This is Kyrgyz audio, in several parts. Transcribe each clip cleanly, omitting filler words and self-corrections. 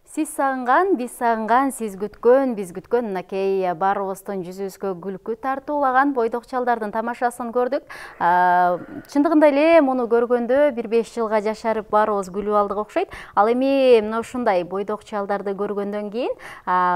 Сиз сагынган, сиз күткөн, биз күткөн мынакей баарыбыздын жүзүбүзгө күлкү тартуулаган бойдок чалдардын тамашасын көрдүк. Чындыгында эле муну көргөндө 1-5 жылга жашарып баарыбыз күлүп алдык окшойт. Ал эми мына ушундай бойдок чалдарды көргөндөн кийин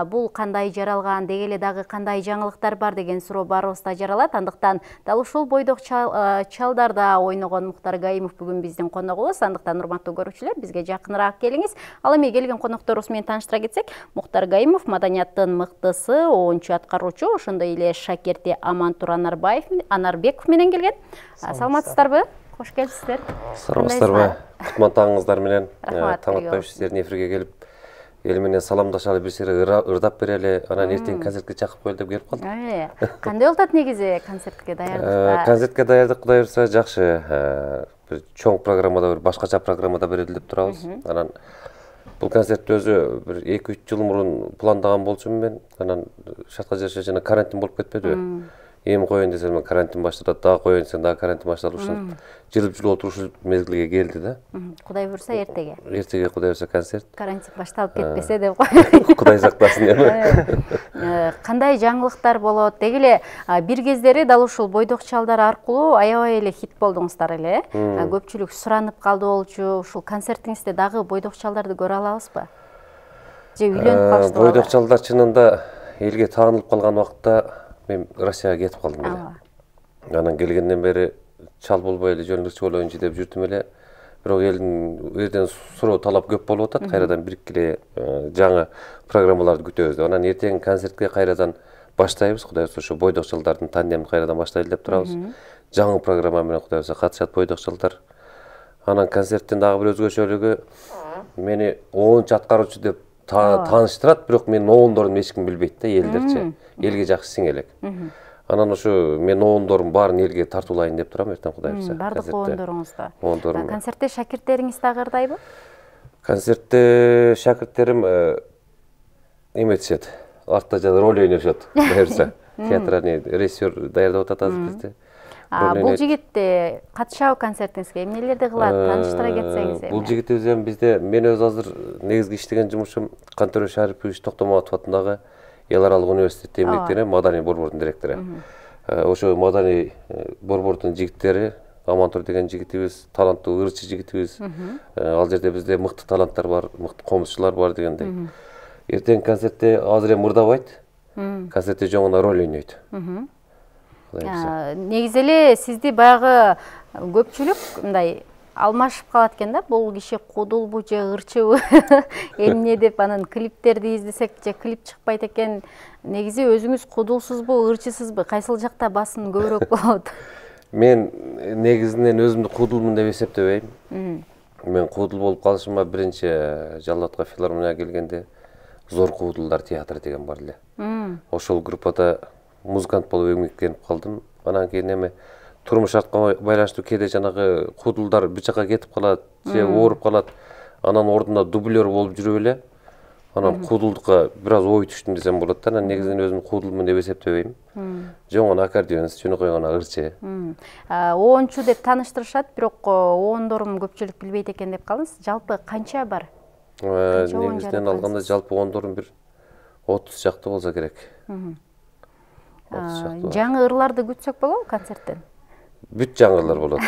бул кандай жаралган, деги эле дагы кандай жаңылыктар бар деген суроо баарыбызда жаралат. Андыктан дал ушул бойдок чалдарда ойногон Мухтар Гаимов бүгүн биздин коногубуз. Андыктан урматтуу көрүүчүлөр, бизге жакыныраак келиңиз. Ал эми келген конокторубуз менен тааныштыра кетсек, Мухтар Гаимов маданияттын мыктысы, 10-чу аткаруучу, ошондой эле шакерти Амантур Анарбеков менен келген. Саламатсыздарбы? Кош келипсиздер. Саламатсыздарбы? Кутман таңыңыздар менен. Таң атпай сиздердин эфирге келип, эл менен саламдашалы, бир сире ырдап берели, анан эртең концертке чакырып коелу деп келип калдым. Кандай болот негизи концертке даярдыкта? Концертке даярдык Кудай буйрса жакшы. Бир чоң программада, бир башкача программада берели деп турабыз. Анан бул концертти өзү бир 2-3 жыл мурун пландаган болчумун мен. Анан шатка жаша жана карантин болуп кетпедиби? Эми коеюн десем карантин башталат, дагы коеюн десем дагы карантин башталып, ушул жылып отурушул мезгилге келди да. Кудай буйрса эртеге. Эртеге Кудай буйрса концерт. Карантин башталып кетпесе деп коеюн. Кудай сактасын эми. Кандай жаңылыктар болот? Деги эле бир кездери дал ушул бойдок чалдар аркылуу аябай эле хит болдуңуздар эле. Көпчүлүк суранып калды болчу. Ушул концертиңизде дагы бойдок чалдарды көрө алабызбы? Же үйлөнүп калыштыбы? Бойдок чалдар чынында элге таанылып калган убакта мен Россияга кетип калдым эле. Анан келгенден бери чал болбой эле жөн ырчы болоюнчу деп жүрдүм эле. Бирок элдин жерден суроо талап көп болуп атат. Кайрадан бириккиле жаңы программаларды күтөбүз деп. Анан эртең концертке кайрадан баштайбыз. Кудай буйрса ошо бойдок чалдардын тандемин кайрадан баштайлы деп турабыз. Жаңы программа менен Кудай буйрса катышат бойдок чалдар. Анан концерттин дагы бир өзгөчөлүгү мени 10-чу аткаруучу деп тааныштырат, бирок менин оондорумду эч ким билбейт да, элдерчи. Элге жакшы сиңелек. Анан ошо мен оондорум баарын элге тартуулайын деп турам эртең Кудай буйрса. Бардык оондоруңузда. Оондорум. Концертте шакирттериңиз дагы ырдайбы? Концертте шакирттерим эметишет. Артта жана роль ойношот. Кудай буйрса. Театральный режиссер даярдап атат азыр бизде. Бул жигит катышабы концертиңизге? Эмнелерди кылат? Тааныштыра кетсеңиз. Бул жигитибиз эми бизде мен өзү азыр негизги иштеген жумушум Кантөрө Шарипович Токтоматов атындагы Эл аралык университетте эмгектенем, маданий борбордун директору. Ошо маданий борбордун жигиттери, Амантур деген жигитибиз, таланттуу ырчы жигитибиз. Ал жерде бизде мыкты таланттар бар, мыкты комузчулар бар дегендей. Эртең концертте азыр эми ырдабайт. Концертте жоңуна роль ойнойт. Негизи эле сизди баягы көпчүлүк мындай алмашып калат экен да, бул киши кудулбу же ырчыбы, эмне деп анан клиптерди издесек же клип чыкпайт экен. Негизи өзүңүз кудулсузбу, ырчысызбы? Кайсыл жакта басым көбүрөөк болот? Мен негизинен өзүмдү кудулмун деп эсептебейм. Мен кудул болуп калышыма биринчи Жалал Абад филармонияга келгенде Зор куудулдар театры деген бар эле. Ошол группада музыкант болуп эмгектенип калдым. Анан кийин эми турмуш шартка байланыштуу кээде жанагы куудулдар бир жака кетип калат, же ооруп калат. Анан ордуна дублер болуп жүрүп эле. Анан куудулдукка бир аз ой түштүм десем болот да. Анан негизинен өзүмдү куудулмун деп эсептебейм. Жоңона аккордеонист, жөнө койгоно ырчы. 10-чу деп тааныштырышат, бирок оондорум көпчүлүк билбейт экен деп калдыңыз. Жалпы канча бар? Негизинен алганда жалпы оондорум бир 30 жакты болсо керек. Жаңы ырларды күтсөк болобу концерттен? Бүт жаңылар болот.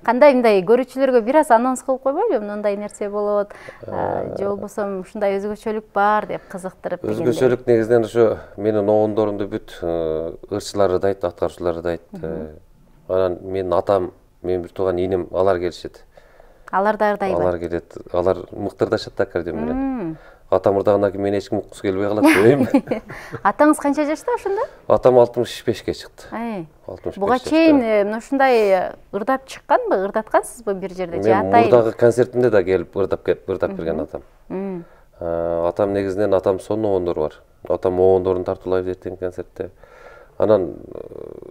Кандай мындай көрүүчүлөргө бир аз анонс кылып койбойлу, мындай нерсе болот, же болбосо ушундай өзгөчөлүк бар деп кызыктырып дегендей. Өзгөчөлүк негизинен ошо менин оондорумду бүт ырчылар ырдайт, аткаруучулар ырдайт. Анан менин атам, менин бир тууган инем, алар келишет. Алар да ырдайбы? Алар келет. Алар мыкты ырдашат да аккордеон менен. Атам ырдагандан кийин мен эч ким уккусу келбей калат дебейм. Атаңыз канча жашта ошондо? Атам 65ке чыкты. 65. Буга чейин мына ушундай ырдап чыкканбы, ырдаткансызбы бир жерде же атайын? Мен мурдагы концертимде да келип ырдап берген атам. Атам негизинен атам сонун оондору бар. Атам оондорун тартуулайбыз эртең концертте. Анан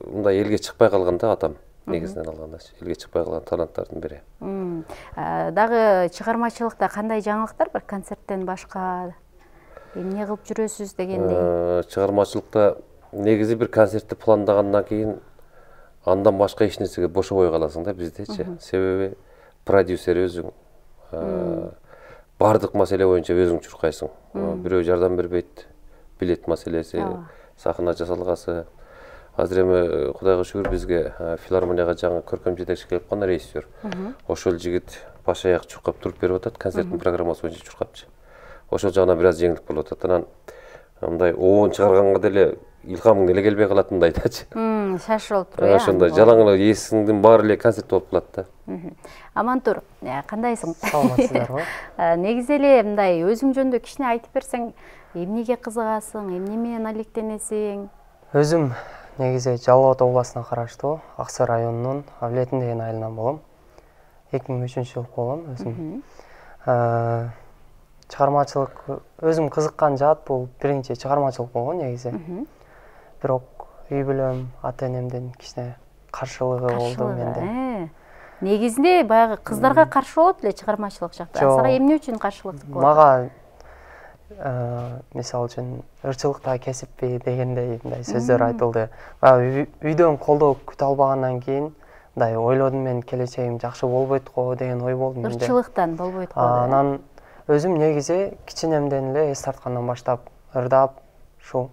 мындай элге чыкпай калган да атам. Негизинен алгандачы, элге чыкпай калган таланттардын бири. Дагы чыгармачылыкта кандай жаңылыктар бар концерттен башка? Эмне кылып жүрөсүз дегендей? Чыгармачылыкта негизи бир концертти пландагандан кийин андан башка эч нерсеге бошобой каласың да биздечи. Себеби продюсер өзүң, бардык маселе боюнча өзүң чуркайсың. Бирөө жардам бербейт, билет маселеси, сахна жасалгасы. Азыр эми Кудайга шүгүр бизге филармонияга жаңы көркөм жетекчи келип калган режиссер. Ошол жигит баш аяк чуркап туруп берип атат, концерттин программасы боюнча чуркапчы. Ошол жагынан бир аз жеңилдик болуп атат. Анан мындай оон чыгарганга деле илхамың деле келбей калат мындай дачы. Шашылып туруп, Ошондой жалаң эле эсиңдин баары эле концерт болуп калат да. Амантур, кандайсың? Саламатсыздарбы? Негизи эле мындай өзүң жөнүндө кичине айтып берсең, эмнеге кызыгасың, эмне менен алектенесиң? Өзүм негизи Жалал Абад областына караштуу Аксы районунун Авлетин деген айылынан болом. 2003-жылы болгон өзүм. Чыгармачылык өзүм кызыккан жаат бул биринчи чыгармачылык болгон негизи. Бирок үй бүлөм, ата-энемдин кичине каршылыгы болду менде. Негизинде баягы кыздарга каршы болот эле чыгармачылык жакта. Сага эмне үчүн каршылык болот? Мага мисалы үчүн ырчылыкта кесиппи дегендей мындай сөздөр айтылды. Үйдөн колдоо күтө албагандан кийин мындай ойлодум, мен келечегим жакшы болбойт го деген ой болду менде. Ырчылыктан болбойт го. Анан өзүм негизи кичинемден эле эс тарткандан баштап ырдап, ушул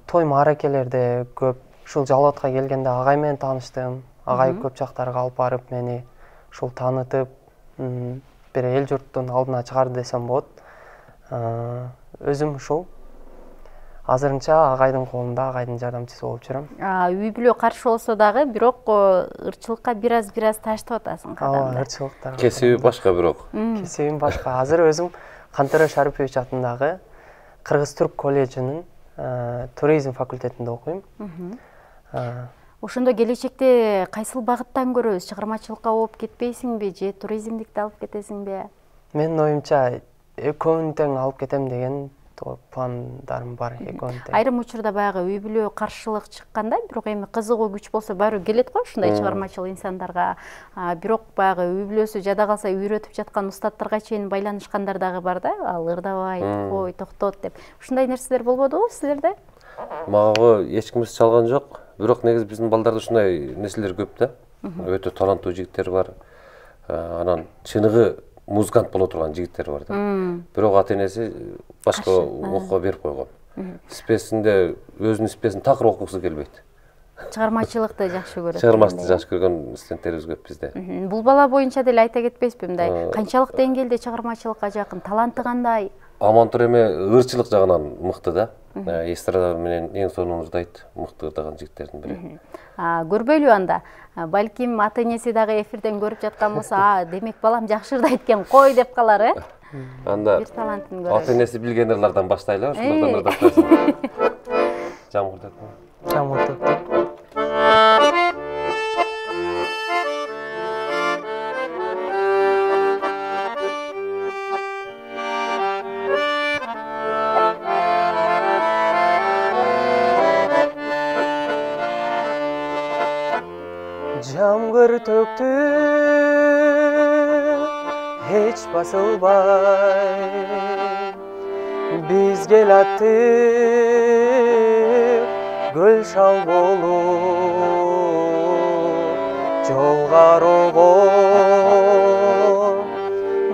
той мааракелерде көп, ушул Жалал Абадка келгенде агай менен тааныштым. Агай көп жактарга алып барып мени ушул таанытып, бир эл журттун алдына чыгарды десем болот. Өзүм ушул азырынча агайдын колунда, агайдын жардамчысы болуп жүрөм. Үй бүлө каршы болсо дагы, бирок ырчылыкка бир аз таштап атасың кадамда. Ырчылыктар. Кесиби башка бирок. Кесибим башка. Азыр өзүм Кантара Шарипович атындагы Кыргыз-Түрк колледжинин туризм факультетинде окуйм. Ошондо келечекте кайсыл багыттан көрөбүз? Чыгармачылыкка болуп кетпейсиңби же туризмдикти алып кетесиңби? Менин оюмча экөөнүн тең алып кетем деген пландарым бар, экөөнүн тең. Айрым учурда баягы үй бүлө каршылык чыкканда, бирок эми кызыгуу күч болсо баары келет го ушундай чыгармачыл инсандарга. Бирок баягы үй бүлөсү жада калса үйрөтүп жаткан устаттарга чейин байланышкандар дагы бар да. Ал ырдабай, кой, токтот деп. Ушундай нерселер болбодубу силерде? Мага эч кимиз чалган жок. Бирок негизи биздин балдарда ушундай нерселер көп да. Өтө таланттуу жигиттер бар. Анан чыныгы музыкант боло турган жигиттер бар да. Бирок ата-энеси башка окууга берип койгон. Спесинде өзүнүн спесин такыр окугусу келбейт. Чыгармачылыкты жакшы көрөт. Чыгармачылыкты жакшы көргөн студенттерибиз көп бизде. Бул бала боюнча деле айта кетпеспи, мындай канчалык деңгээлде чыгармачылыкка жакын, таланты кандай? Амантур эми ырчылык жагынан мыкты да. Эстрада менен эң сонун ырдайт, мыкты ырдаган жигиттердин бири. Көрбөйлү анда. Балким ата-энеси дагы эфирден көрүп жаткан болсо, демек балам жакшы ырдайт экен, кой деп калар, Анда бир талантын көрөт. ата-энеси билген ырлардан баштайлы, ошолордон ырдап койсун. Жамгыртып. Жамгыр төктү эч басылбай, бизге аттык гүл шал болуп, жолгарого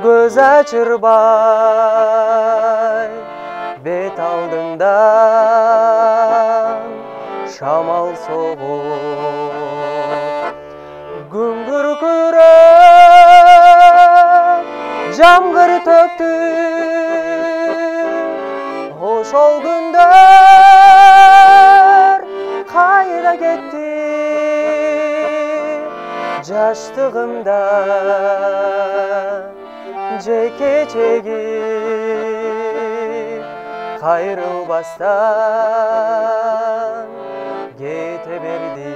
көз ачырбай, бет алдымдан шамал согуп, күңгүр күрөп жамгыр төктү, ошол күндөр кайда кетти, жаштыгымда жеке чегип кайрылбастан кете берди.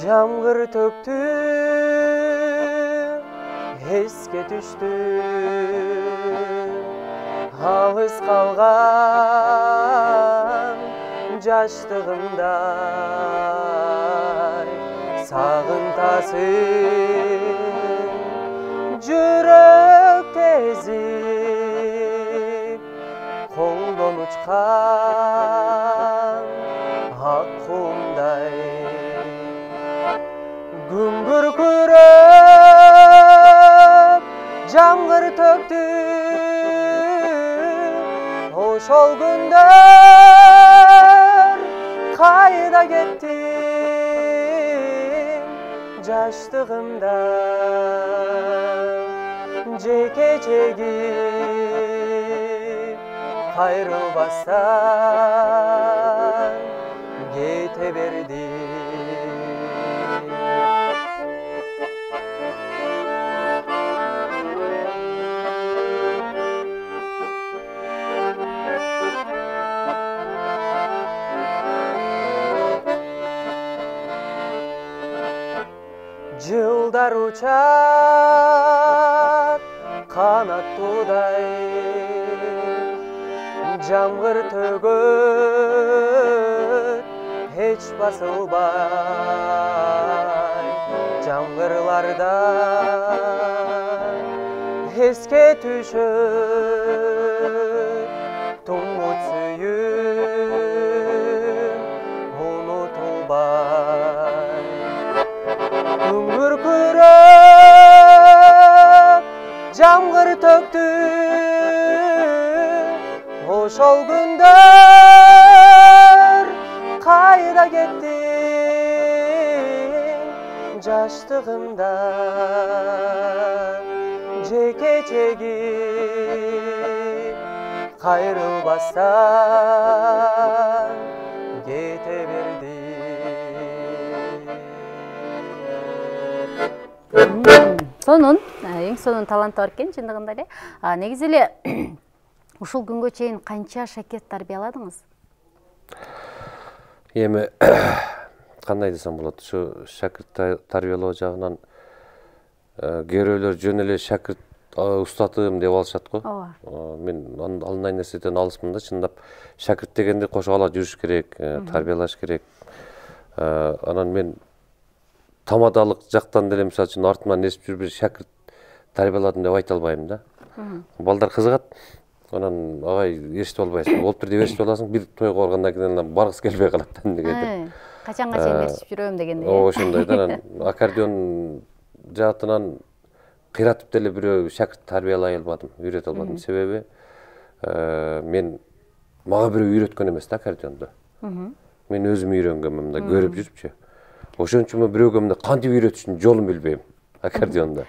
Жамгыр төктү, эске түштү, алыс калган жаштыгымдай сагынтасың, жүрөк кезип, колдон учкан ал туудай күңгүр күрөп жамгыр төктү ошол күндөр кайда кеттиң жаштыгымда жеке чегип кайрылбастан кете берди жылдар учат канаттуудай жамгыр төгөт эч басылбай жамгырларда эске түшөт туңгут сүйүм унутулбай күңгүр күрөп жамгыр төктү ошол күндөр кайда кеттиң жаштыгымда жеке чегип кайрылбастан кете берди сонун эң сонун таланты бар экен чындыгында эле. Негизи эле ушул күнгө чейин канча шакирт тарбияладыңыз? Эми кандай десем болот, ушу шакирт тарбиялоо жагынан керөөлөр жөн эле шакирт устатым деп алышат го. Мен андай нерседен алысмын да, чындап шакирт дегенде кошо ала жүрүш керек, тарбиялаш керек. Анан мен тамадалык жактан деле мисалы үчүн артыман эсип жүрүп бир шакирт тарбияладым деп айта албайм да. Балдар кызыгат. Анан агай эчтеп албайсың, болуптур деп эчтеп аласың, бир тойго баргандан кийин баргысы келбей калат эмнегедир. Качанга чейин эчип жүрөм дегендей. Ошондой да. Анан аккордеон жаатынан кыйратып деле бирөө шакирт тарбиялай албадым, үйрөтө албадым. Себеби мен мага бирөө үйрөткөн эмес да аккордеонду. Мен өзүм үйрөнгөнмүн да, көрүп жүрүпчү. Ошон үчүн бирөөгө мындай кантип үйрөтүшүн жолун билбейм аккордеонду.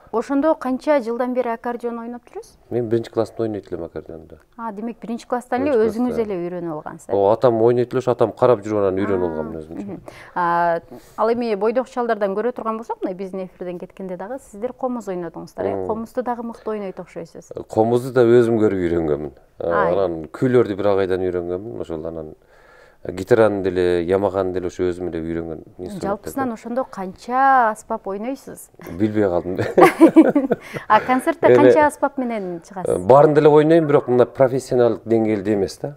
Ошондо канча жылдан бери аккордеон ойноп жүрөсүз? Мен 1-класста ойнойт элем аккордеонду. Демек 1-класстан эле өзүңүз эле үйрөнүп алгансыз. Атам ойнойт эле, атам карап жүрүп анан үйрөнүп алгам өзүмчө. Ал эми бойдок чалдардан көрө турган болсок, мына биздин эфирден кеткенде дагы сиздер комуз ойнодуңуздар, комузду дагы мыкты ойнойт окшойсуз. Комузду да өзүм көрүп үйрөнгөнмүн. Анан күйлөрдү бир агайдан үйрөнгөнмүн, ошол анан гитараны деле, ямаганы деле ошо өзүм эле үйрөнгөн инструмент. Жалпысынан ошондо канча аспап ойнойсуз? Билбей калдым. Концертте канча аспап менен чыгасыз? Баарын деле ойнойм, бирок мына профессионалдык деңгээлде эмес да.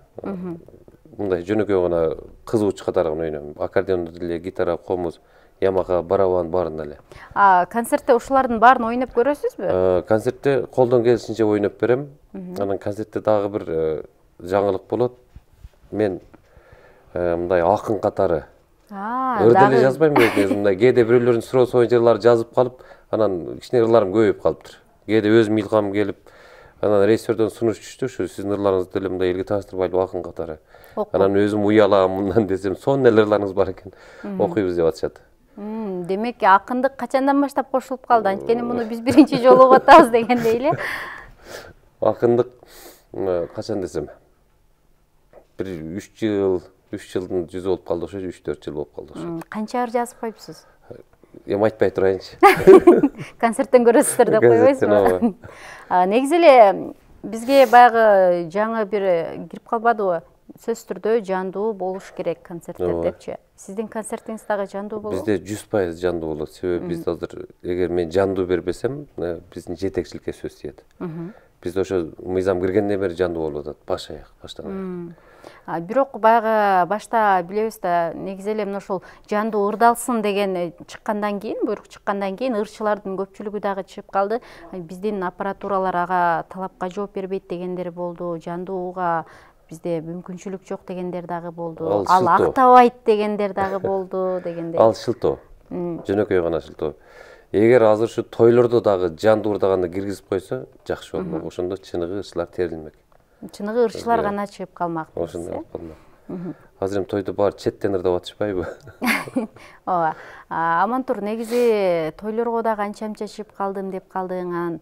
Мындай жөнөкөй гана кызыгуучу катары гана ойнойм. Аккордеонду деле, гитара, комуз, ямага, барабан баарын эле. Концертте ушулардын баарын ойноп көрөсүзбү? Концертте колдон келишинче ойноп берем. Анан концертте дагы бир жаңылык болот. Мен мындай акын катары ырделе жазбайм өзүм, мындай кээде бирөөлөрдүн суроосу боюнча ырлар жазып калып, анан кичине ырларым көбөйүп калыптыр. Кээде өзүм илгам келип, анан режиссерден сунуш түштү, ушу сиздин ырларыңызды деле мындай элге тааныштырбайлы акын катары. Анан өзүм уялам мындан десем, сонун эле ырларыңыз бар экен, окуйбуз деп атышат. Демек акындык качандан баштап кошулуп калды? Анткени муну биз биринчи жолу угуп атабыз дегендей эле. Акындык качан десем, бир 3 жылдын жүзү болуп калды окшойт, 3-4 жыл болуп калды окшойт. Канча ыр жазып коюпсуз? Эми айтпай турайынчы. Концерттен көрөсүздөр деп койбойсузбу? Негизи эле бизге баягы жаңы бир кирип калбадыбы? Сөзсүз түрдө жандуу болуш керек концерттер депчи. Сиздин концертиңиз дагы жандуу болобу? Бизде 100% жандуу болот. Себеби биз азыр эгер мен жандуу бербесем, биздин жетекчиликке сөз тиет. Бизде ошо мыйзам киргенден бери жандуу болуп атат, баш аяк, баштан. Бирок баягы башта билебиз да, негизи эле мына ушул жандуу ырдалсын деген чыккандан кийин, буйрук чыккандан кийин ырчылардын көпчүлүгү дагы чыгып калды. Биздин аппаратуралар ага талапка жооп бербейт дегендер болду. Жандууга бизде мүмкүнчүлүк жок дегендер дагы болду. Ал Ал шылтоо. актабайт дегендер дагы болду дегендей. Ал шылтоо. Жөнөкөй гана шылтоо. Эгер азыр ушу тойлордо дагы жанды уурдаганда киргизип койсо, жакшы болмок. Ошондо чыныгы ырчылар терилмек. Чыныгы ырчылар гана чыгып калмак. Ошондой болуп калмак. Азыр эми тойдо баары четтен ырдап атышпайбы? Ооба. Амантур, негизи тойлорго да канча-канча чыгып калдым деп калдың. Анан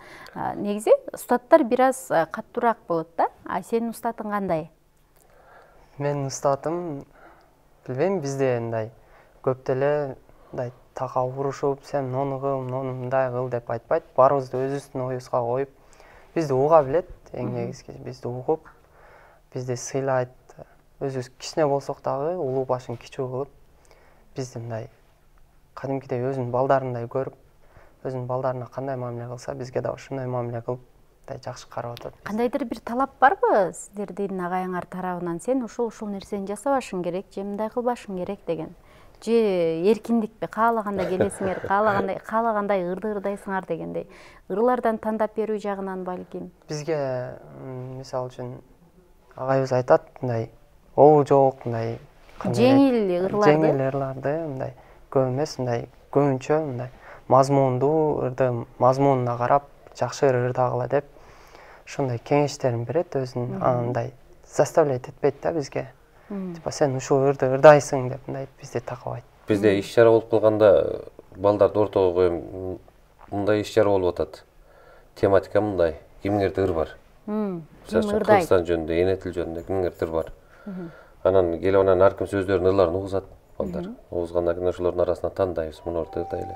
негизи устаттар бир аз каттуураак болот да. Сенин устатың кандай? Менин устатым билбейм, бизде мындай көп деле мындай така урушуп, сен мону кыл, мону мындай кыл деп айтпайт. Баарыбызды өзүбүздүн оюбузга коюп, бизди уга билет, эң негизгиси бизди угуп, бизди сыйлайт. Өзүбүз кичине болсок дагы улуу башын кичүү кылып, бизди мындай кадимкидей өзүнүн балдарындай көрүп, өзүнүн балдарына кандай мамиле кылса, бизге да ошондой мамиле кылып, жакшы карап атат. Кандайдыр бир талап барбы сиздердин агайыңар тарабынан? Сен ушул нерсени жасабашың керек, же мындай кылбашың керек деген. Же эркиндикпи? Каалагандай келесиңер, каалагандай ырдайсыңар дегендей. Ырлардан тандап берүү жагынан балким. Бизге мисалы үчүн агайыбыз айтат, мындай обу жок, мындай жеңил ырларды, мындай көп эмес, мындай көбүнчө мындай мазмундуу ырды, мазмунуна карап жакшы ырдагыла деп ошондой кеңештерин берет өзүнүн, андай заставлять этпейт да бизге. Типа сен ушул ырды ырдайсың деп мындай бизди такабайт. Бизде иш-чара болуп калганда балдарды ортого коюм, мындай иш-чара болуп атат. Тематика мындай, кимиңерде ыр бар. Кыргызстан жөнүндө, эне тил жөнүндө кимиңерде ыр бар. Анан келип анан ар ким сөздөрүнүн ырларын угузат балдар. Угузгандан кийин ошолордун арасынан тандайбыз, муну ырдайлы.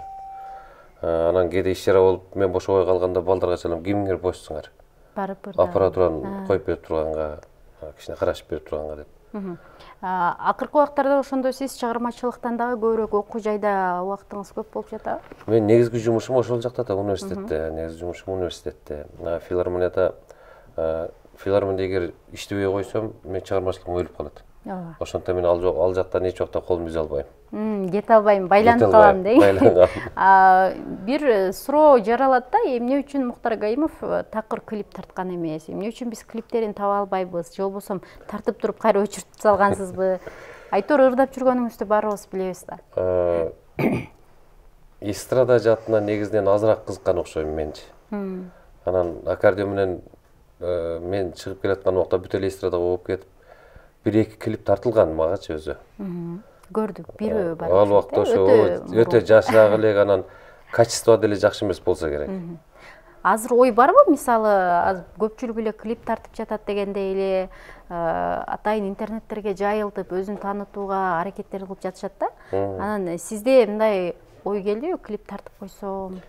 Анан кээде иш-чара болуп, мен бошобой калганда балдарга чалам, кимиңер бошсуңар. Барып ырдайбыз. Аппаратураны коюп берип турганга, кичине карашып берип турганга деп. Акыркы убактарда ошондо сиз чыгармачылыктан дагы көбүрөөк окуу жайда убактыңыз көп болуп жатабы? Мен негизги жумушум ошол жакта да, университетте. Негизги жумушум университетте. Филармонияда эгер иштебей койсом, мен чыгармачылыгым өлүп калат. Ошондо мен ал жактан эч убакта колумду үзе албайм. Кете албайм, байланып калам деген. Бир суроо жаралат да, эмне үчүн Муктар Гаимов такыр клип тарткан эмес? Эмне үчүн биз клиптерин таба албайбыз? Же болбосо тартып туруп кайра өчүртүп салгансызбы? Айтор ырдап жүргөнүңүздү баарыбыз билебиз да. Эстрада жаатына негизинен азыраак кызыккан окшойм менчи. Анан аккордеон менен мен чыгып келаткан убакта бүт эле эстрадага болуп кетип, бир-эки клип тартылган магачы өзү. Көрдүк, бирөө бар. Ал убакта ошо өтө жашыраак элек, анан качество деле жакшы эмес болсо керек. Азыр ой барбы, мисалы, көпчүлүк эле клип тартып жатат дегенде эле атайын интернеттерге жайылтып, өзүн таанытууга аракеттер кылып жатышат да. Анан сизде мындай ой келдиби, клип тартып койсом,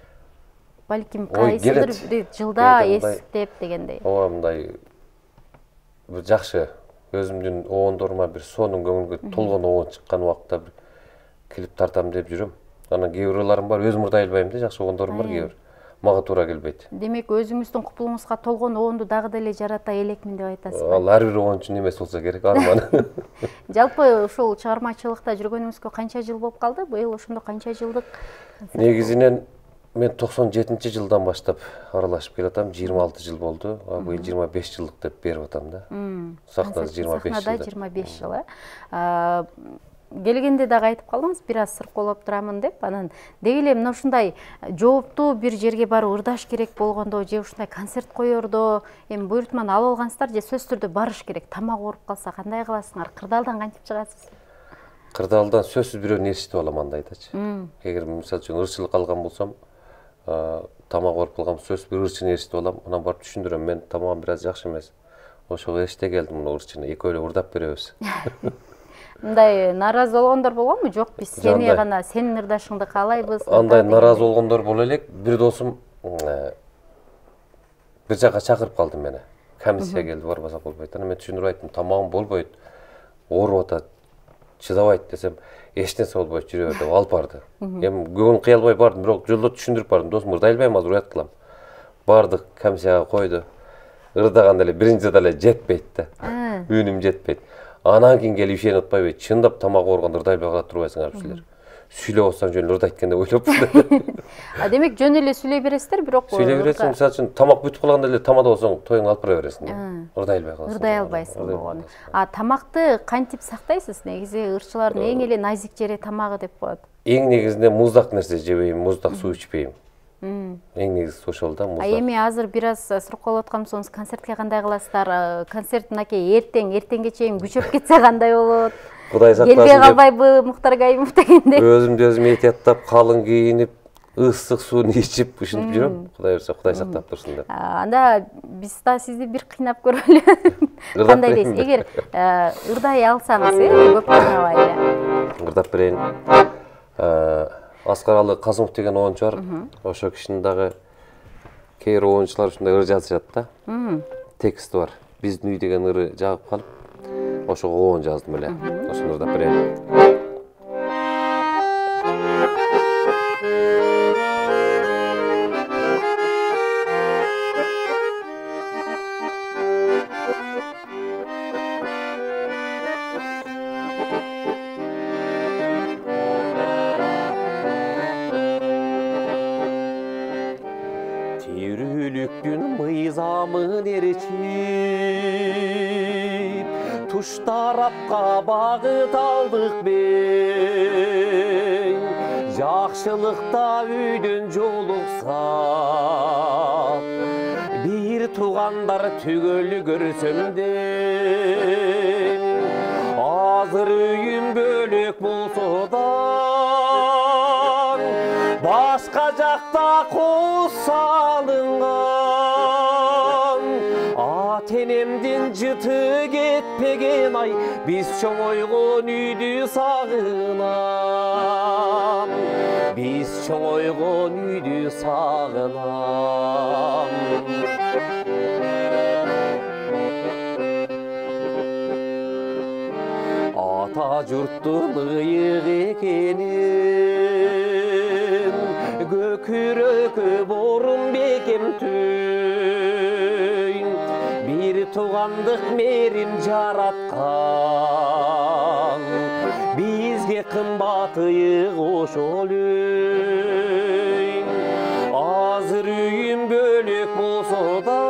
балким кайсыдыр бир жылда эсиптеп дегендей. Ооба, мындай бир жакшы өзүмдүн обондорума бир сонун көңүлгө толгон обон чыккан убакта бир клип тартам деп жүрөм. Анан кээ бир ырларым бар, өзүм ырдай албайм да, жакшы обондорум бар кээ бир. Мага туура келбейт. Демек, өзүңүздүн купулуңузга толгон обонду дагы деле жарата элекмин деп айтасызбы? Ал ар бир обон үчүн эмес болсо керек, арман. Жалпы ушул чыгармачылыкта жүргөнүңүзгө канча жыл болуп калды? Быйыл ошондо канча жылдык? Негизинен мен 97-жылдан баштап аралашып келатам, 26 жыл болду. Быйыл 25 жылдык деп берип атам да. Сахнада 25 жыл. Сахнада 25 жыл. Келгенде дагы айтып калдыңыз, бир аз сыркоолоп турамын деп. Анан деги эле мына ушундай жооптуу бир жерге барып ырдаш керек болгондо, же ушундай концерт коердо, эми буйртманы алып алгансыздар, же сөзсүз түрдө барыш керек? Тамак ооруп калса кандай кыласыңар? Кырдаалдан кантип чыгасыз? Кырдаалдан сөзсүз бирөөнү ээрчитип алам андайдачы. Эгер мисалы үчүн ырчылык алган болсом, тамак ооруп калган сөзсүз бир ырчыны ээрчитип алам, анан барып түшүндүрөм, мен тамагым бир аз жакшы эмес. Ошого ээрчите келдим мына ырчыны, экөөлөө ырдап беребиз. Мындай нааразы болгондор болгонбу? Жок, биз сени гана, сенин ырдашыңды каалайбыз. Андай нааразы болгондор боло элек. Бир досум бир жака чакырып калды мени. Комиссия келди, барбасак болбойт. Анан мен түшүндүрүп айттым, тамагым болбойт, ооруп атат, чыдабайт десем, эч нерсе болбойт, жүрө бер деп алып барды. Эми көңүл кыя албай бардым, бирок жолдо түшүндүрүп бардым. Досум, ырдай албайм, азыр уят кылам. Бардык, комиссияга койду. Ырдаганда эле биринчи жада эле жетпейт да. Үнүм жетпейт. Анан кийин келип ишенип атпайбы, чындап тамак ооруганда ырдай албай калат турбайсыңарбы силер. сүйлөп атсам жөн ырда айткан деп ойлоппун. Демек жөн эле сүйлөй бересиздер, бирок Сүйлөй бересиң, мисалы үчүн тамак бүтүп калганда эле тамада болсоң тоюңду алып бара бересиң. Ырдай албай каласың. Ырдай албайсың болгону. Тамакты кантип сактайсыз? Негизи ырчылардын эң эле назик жери тамагы деп коет. Эң негизинде муздак нерсе жебейм, муздак суу ичпейм. Эң негизгisi ошол да, муздак. Эми азыр бир аз суракка аткан болсоңуз, концертке кандай кыласыздар? Концерт мынакей эртеңге чейин күчөп кетсе кандай болот? Кудай сактасын. Келбей калбайбы Муктар Кайымов дегендей. Өзүмдү өзүм эhtiyаттап, калың кийинип, ысык сууну ичип, ушинтип жүрөм. Кудай берсе, Кудай сактап турсун деп. Анда биз да сизди бир кыйнап көрөлү. Кандай дейсиз? Эгер ырдай алсаңыз, көп кыйнабай эле. Ырдап берейин. Аскаралы Казымов деген оюнчу бар. Ошо кишинин дагы кээ бир оюнчулар ушундай ыр жазышат да. Тексти бар. Биздин үй деген ыры жагып калып, ошого оюн жаздым эле. Ошону ырдап берейин. Тирүүлүктүн мыйзамын ээрчип, туш тарапка багыт алдык бей. Жакшылыкта үйдөн жолуксак, бир туугандар түгөл көрсөм дейм. Азыр үйүм бөлөк болсо да, башка жакта кол салынган. Ата-энемдин жыты кетпеген ай, биз чоңойгон үйдү сагынам. Биз чоңойгон үйдү сагынам. Ата журттун ыйык экенин, көкүрөкү борун бекем түйн. Бир туугандык мерим жараткан, бизге кымбат ыйык ошол үй. Азыр үйүм бөлөк болсо да,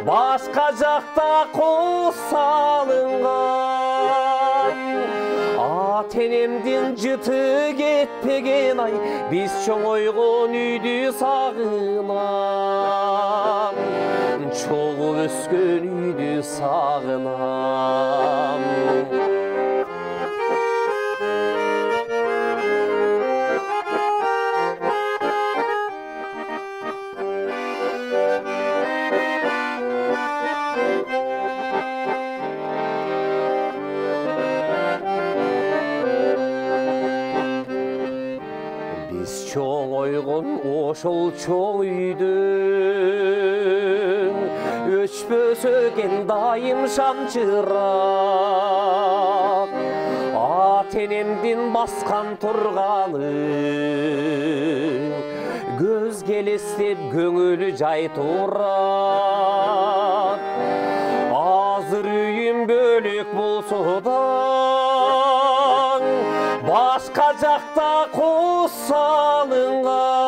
башка жакта кол салынган. Ата-энемдин жыты кетпеген ай, биз чоңойгон үйдү сагынам. Чогуу өскөн үйдү сагынам. Чоңойгон ошол чоң үйдүн, өчпөсө экен дайым шамчырак. Ата-энемдин баскан турганы, көзгө элестеп көңүлү жай турат. Азыр үйүм бөлөк болсо да, башка жакта кол салынган.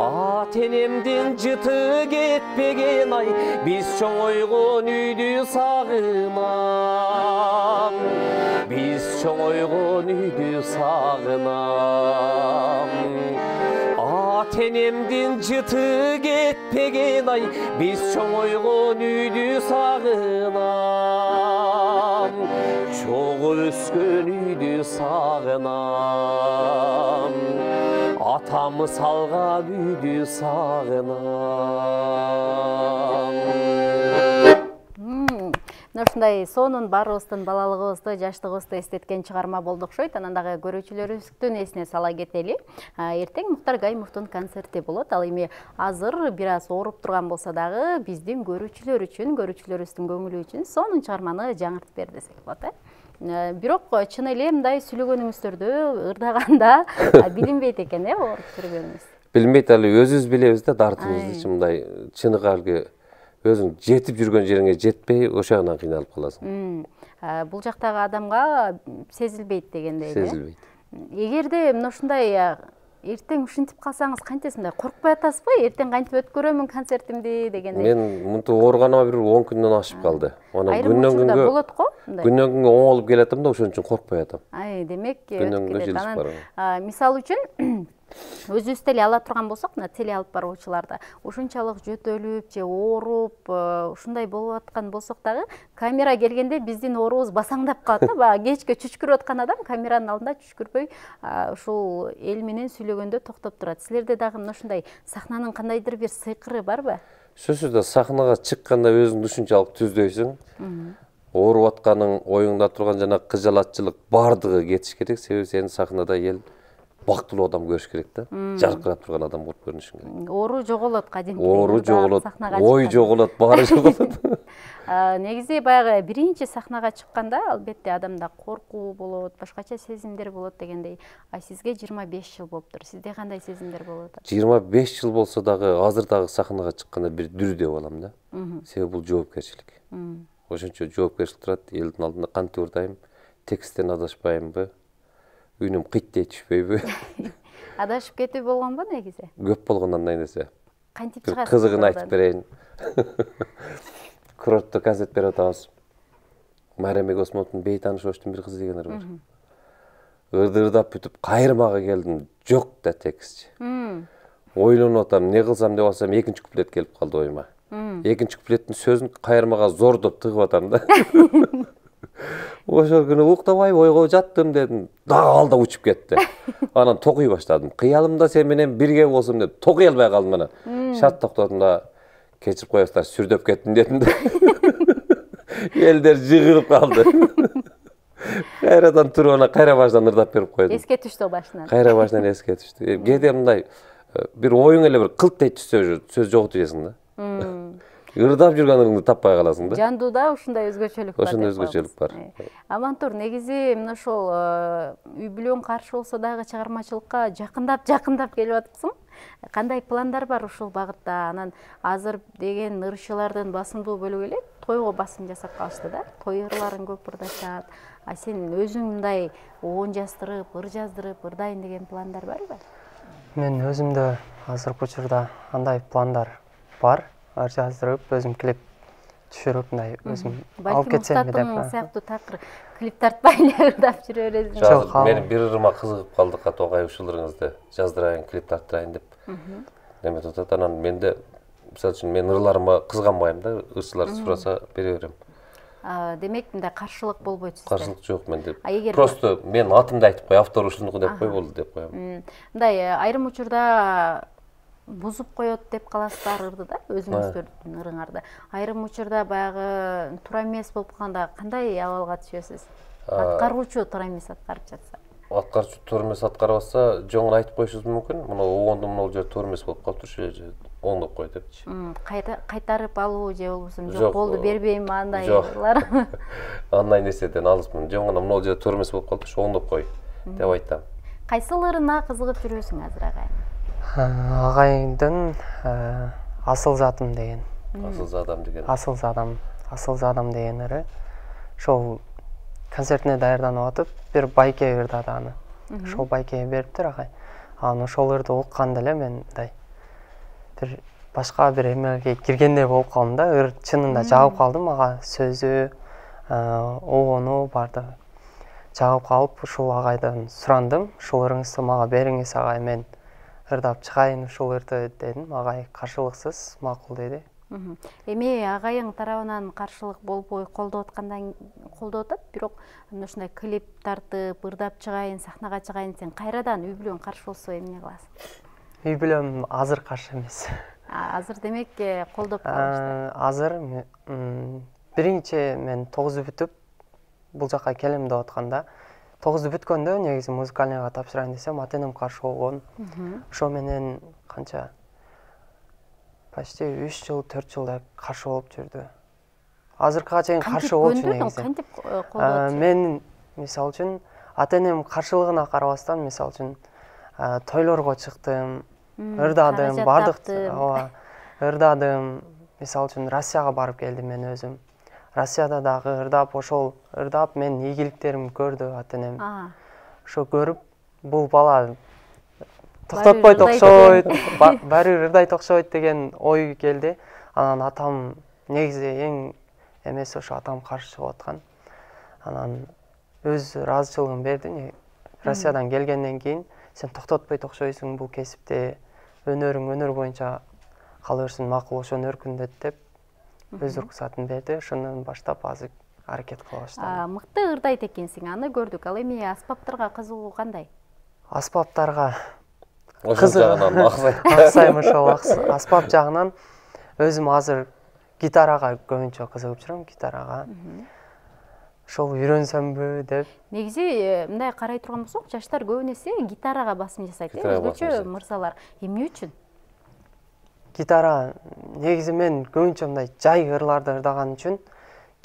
Ата-энемдин жыты кетпеген ай, биз чоңойгон үйдү сагынам. Биз чоңойгон үйдү сагынам. Ата-энемдин жыты кетпеген ай, биз чоңойгон үйдү сагынам. Чогуу өскөн үйдү сагынам. Атамы салган үйдү сагынам. Ушундай сонун баарыбыздын балалыгыбызды, жаштыгыбызды эстеткен чыгарма болду окшойт. Анан дагы көрүүчүлөрүбүздүн эсине сала кетели. Эртең Муктар Кайымовдун концерти болот. Ал эми азыр бир аз ооруп турган болсо дагы биздин көрүүчүлөр үчүн, көрүүчүлөрүбүздүн көңүлү үчүн сонун чыгарманы жаңыртып бер десек болот. Бирок чын эле мындай сүйлөгөнүңүздөрдү, ырдаганда билинбейт экен, ооруп жүргөнүңүз. Билинбейт, али өзүбүз билебиз да, дартыбызды мындай чыныгы алгы өзүң жетип жүргөн жериңе жетпей, ошоңан кыйналып каласың. бул жактагы адамга сезилбейт дегендей. Сезилбейт. Эгерде мына ушундай эртең ушинтип калсаңыз кантесиз, мындай коркпой атасызбы? Эртең кантип өткөрөмүн концертимди дегендей. Мен мынтип ооруганыма бир 10 күндөн ашып калды. Айрым учурда болот го? Күнөн күнгө оңолуп келатам да, ошон үчүн коркпой атам. Демек Күнөн күнгө өтүп жылышып кетет. барам. Мисалы үчүн өзүбүз деле ала турган болсок, мына теле алып баруучуларда ушунчалык жөтөлүп же ооруп, ушундай болуп аткан болсок дагы, камера келгенде биздин оорубуз басаңдап калат да. Баягы кечке чүчкүрүп аткан адам камеранын алдында чүчкүрбөй ушул эл менен сүйлөгөндө токтоп турат. Силерде дагы мына ушундай сахнанын кандайдыр бир сыйкыры барбы? Сөзсүз да сахнага чыкканда өзүңдү ушунчалык түздөйсүң. Ооруп атканың, оюңда турган жана кыжалатчылык бардыгы кетиш керек. Себеби сени сахнада эл бактылуу адам көрүш керек да. Жаркырап турган адам болуп көрүнүшүң керек. Оору жоголот кадимки. Оору жоголот, ой жоголот, баары жоголот. Негизи баягы биринчи сахнага чыкканда албетте адамда коркуу болот, башкача сезимдер болот дегендей. Сизге 25 жыл болуптур. Сизде кандай сезимдер болуп атат? 25 жыл болсо дагы азыр дагы сахнага чыкканда бир дүрдө болом да. Себеби бул жоопкерчилик. Ошончо жоопкерчилик турат. Элдин алдында кантип урдайм, тексттен адашпаймынбы, үнүм кыйттей түшпөйбү? Адашып кетүү болгонбу негизи? Көп болгон андай нерсе. Кантип чыгасыз? Кызыгын айтып берейин. Курортто концерт берип атабыз. Майрамбек Осмоновдун бейтаныш оштун бир кызы дегендер бар. Ырдырдап бүтүп кайрымага келдим. Жок да текстчи. Ойлонуп атам, не кылсам деп атсам, экинчи куплет келип калды оюма. Экинчи куплеттин сөзүн кайрымага зордоп тыгып атам да. Ошол күнү уктабай ойго жаттым дедим. Дагы алда учуп кетти. Анан токуй баштадым. Кыялымда сен менен бирге болсун деп токуй албай калдым анан. Шарт токтодум да, кечирип коесуздар, сүрдөп кеттим дедим да. Элдер жыгырып калды. Кайрадан туруп анан кайра башынан ырдап берип койдум. Эске түштү башынан. Кайра башынан эске түштү. Кээде мындай бир оюң эле бир кылт дейт түшсө сөз жоготуп жейсиң да. Ырдап жүргөнүңдү таппай каласың да. Жандууда ушундай өзгөчөлүк бар. Ошондой өзгөчөлүк бар. Амантур, негизи мына ошол үй бүлөң каршы болсо дагы чыгармачылыкка жакындап келип атыпсың. Кандай пландар бар ушул багытта? Анан азыр деген ырчылардын басымдуу бөлүгү эле тойго басым жасап калышты да. Той ырларын көп ырдашат. Сен өзүң мындай оон жаздырып, ыр жаздырып, ырдайын деген пландар барбы? Мен өзүмдө азыркы учурда андай пландар бар. Ыр жаздырып, өзүм клип түшүрүп, мындай өзүм алып кетсем деп. Балким сыяктуу такыр клип тартпай эле ырдап жүрө бересиң. Жок, менин бир ырыма кызыгып калды, Катогай ушул ырыңызды жаздырайын, клип тарттырайын деп. Неметип атат. Анан менде, мисалы үчүн, мен ырларыма кызганбайм да, ырчылар сураса бере берем. Демек, мындай каршылык болбойт сизде. Каршылык жок менде. Просто мен атымды айтып кой, автор ушунуку деп кой, болду деп коем. Мындай айрым учурда бузуп коет деп каласыздар ырды да, өзүңүздөрдүн ырыңарды. Айрым учурда баягы туура эмес болуп калганда кандай абалга түшөсүз? Аткаруучу туура эмес аткарып жатса. Аткаруучу туура эмес аткарып атса, жоңун айтып коюшубуз мүмкүн. Мына оңдо могул жер туура эмес болуп калыптыр, же оңдоп кой депчи. Кайтарып алуу же болбосо жок болду бербейм андайлар. Андай нерседен алыспын. Жоңуна могул жер туура эмес болуп калыптыр, оңдоп кой деп айтам. Кайсыл ырына кызыгып жүрөсүң азыр агайым? Агайдын асыл затым деген. Асыл задам деген ыры. Ошол концертине даярданып атып, бир байке ырдады аны. Ошол байкеге бериптир агай. Анан ошол ырды укканда эле мен мындай бир башка бир эмеге киргендей болуп калдым да. Ыр чынында жагып калдым, ага сөзү, огону бардыгы. Жагып калып, ушул агайдан сурандым. Ушул ырыңызды мага бериңиз агай, мен ырдап чыгайын ушул ырды дедим. Агай каршылыксыз макул деди. Эми агайың тарабынан каршылык болбой колдоп атат, бирок ушундай клип тартып, ырдап чыгайын, сахнага чыгайын, сен кайрадан үй бүлөң каршы болсо эмне кыласың? Үй бүлөм азыр каршы эмес. Азыр демек колдоп калышты. Азыр биринчи мен 9 бүтүп бул жака келем деп атканда, 9 бүткөндө негизи музыкальныйга тапшырайын десем, ата-энем каршы болгон. Ошо менен канча почти 3 жыл, 4 жылдай каршы болуп жүрдү. Азыркыга чейин каршы болчу негизи. Кантип колдоп? Мен мисалы үчүн ата-энем каршылыгына карабастан, мисалы үчүн тойлорго чыктым, ырдадым, бардык ырдадым. Мисалы үчүн Россияга барып келдим мен өзүм. Россияда дагы ырдап, ошол ырдап мен ийгиликтеримди көрдү ата-энем. Ошо көрүп, бул бала токтотпойт окшойт, баары бир ырдайт окшойт деген ой келди. Анан атам негизи эң эмеси ошо атам каршы чыгып аткан. Анан өз ыраазычылыгын берди. Россиядан келгенден кийин сен токтотпойт окшойсуң бул кесипте, өнөрүң өнөр боюнча кала берсин, макул ошону өркүндөт деп өз уруксатын берди. Ошондон баштап азыр аракет кыла баштадым. Мыкты ырдайт экенсиң, аны көрдүк. Ал эми аспаптарга кызыгуу кандай? Аспаптарга Ошол жагынан аксайм ошол аспап жагынан өзүм азыр гитарага көбүнчө кызыгып жүрөм, гитарага. Ошол үйрөнсөмбү деп. Негизи мындай карай турган болсок, жаштар көбүн эсе гитарага басым жасайт, өзгөчө мырзалар. Эмне үчүн? Гитара негизи мен көбүнчө мындай жай ырларды ырдаган үчүн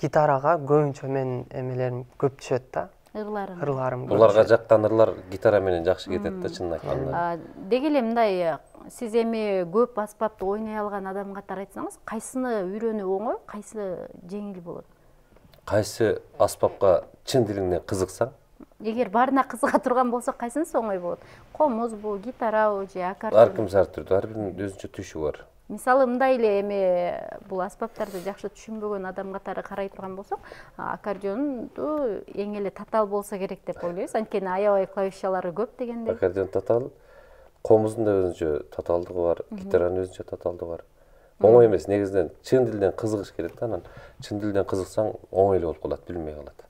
гитарага көбүнчө мен эмелерим көп түшөт да. Ырларым. Буларга жаккан ырлар гитара менен жакшы кетет да, чынын айтканда. Деги эле мындай сиз эми көп аспапты ойной алган адам катары айтсаңыз, кайсыны үйрөнүү оңой, кайсы жеңил болот? Кайсы аспапка чын дилиңден кызыксаң, эгер баарына кызыга турган болсо кайсынысы оңой болот? Комузбу, гитарабы же аккордеон? ар ким ар түрдүү, ар биринин өзүнчө түшү бар. Мисалы мындай эле эми бул аспаптарды жакшы түшүнбөгөн адам катары карай турган болсок, аккордеонду эң эле татаал болсо керек деп ойлойбуз. Анткени аябай клавишалары көп дегендей. Аккордеон татаал, комуздун да өзүнчө татаалдыгы бар, гитаранын өзүнчө татаалдыгы бар. Оңой эмес, негизинен чын дилден кызыгыш керек да, анан чын дилден кызыксаң оңой эле болуп калат, билинбей калат.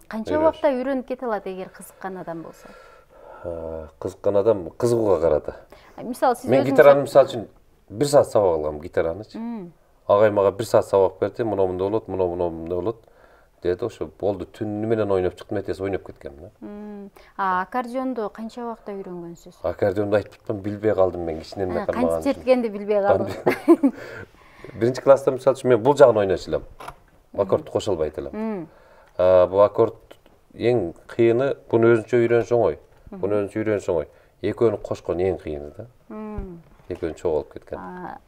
Канча убакта үйрөнүп кете алат эгер кызыккан адам болсо? Кызыккан адам кызыгууга карады. Мисалы сиз мен гитараны мисалы үчүн 1 саат сабак алгам гитаранычы. Агай мага 1 саат сабак берди, мындай болот, мындай болот деди. Ошо болду, түнү менен ойноп чыктым, этеси ойноп кеткем да. Аккордеонду канча убакта үйрөнгөнсүз? Аккордеонду айтып атпам, билбей калдым мен кичинен эле кантип черткенди билбей калдым. 1-чи класста мисалы үчүн мен бул жагын ойночу элем. Аккордду кошо албайт элем. Бул аккорд эң кыйыны, буну өзүнчө үйрөнүш оңой. Буну өзүнчө үйрөнүш оңой. Экөөнү кошкон эң кыйыны да. Экөөнү чогулуп кеткен.